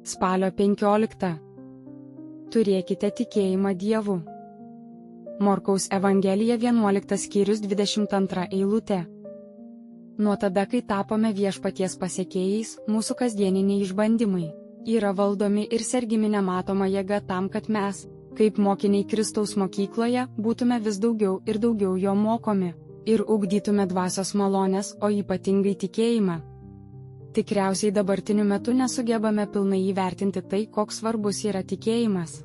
Spalio 15. Turėkite tikėjimą Dievu. Morkaus Evangelija 11 skyrius 22 eilutė. Nuo tada, kai tapome Viešpaties pasekėjais, mūsų kasdieniniai išbandymai yra valdomi ir sergimi nematoma jėga tam, kad mes, kaip mokiniai Kristaus mokykloje, būtume vis daugiau ir daugiau jo mokomi ir ugdytume dvasios malonės, o ypatingai tikėjimą. Tikriausiai dabartiniu metu nesugebame pilnai įvertinti tai, koks svarbus yra tikėjimas.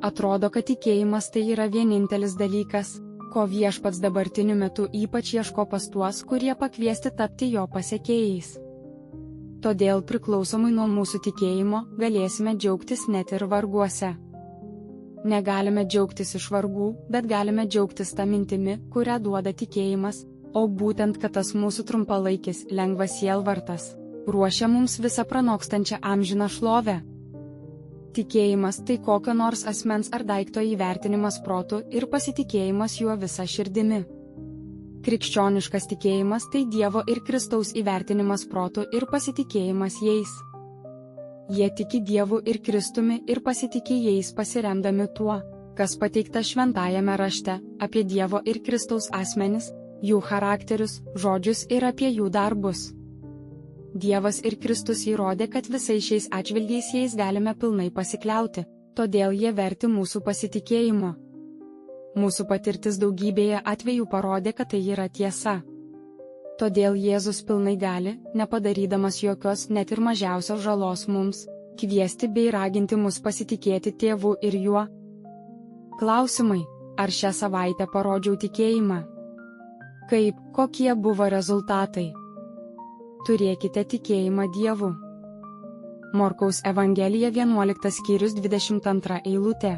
Atrodo, kad tikėjimas tai yra vienintelis dalykas, ko Viešpats dabartiniu metu ypač ieško pas tuos, kurie pakviesti tapti jo pasekėjais. Todėl priklausomai nuo mūsų tikėjimo galėsime džiaugtis net ir varguose. Negalime džiaugtis iš vargų, bet galime džiaugtis tą mintimi, kurią duoda tikėjimas, o būtent, kad tas mūsų trumpalaikis, lengvas sielvartas ruošia mums visą pranokstančią amžiną šlovę. Tikėjimas tai kokio nors asmens ar daikto įvertinimas protu ir pasitikėjimas juo visa širdimi. Krikščioniškas tikėjimas tai Dievo ir Kristaus įvertinimas protu ir pasitikėjimas jais. Jie tiki Dievu ir Kristumi ir pasitikė jais pasiremdami tuo, kas pateikta šventajame rašte apie Dievo ir Kristaus asmenis, jų charakterius, žodžius ir apie jų darbus. Dievas ir Kristus įrodė, kad visais šiais atžvilgiais jais galime pilnai pasikliauti, todėl jie verti mūsų pasitikėjimo. Mūsų patirtis daugybėje atvejų parodė, kad tai yra tiesa. Todėl Jėzus pilnai gali, nepadarydamas jokios net ir mažiausios žalos mums, kviesti bei raginti mus pasitikėti Tėvu ir juo. Klausimai: ar šią savaitę parodžiau tikėjimą? Kaip, kokie buvo rezultatai? Turėkite tikėjimą Dievu. Morkaus Evangelija 11 skyrius 22 eilutė.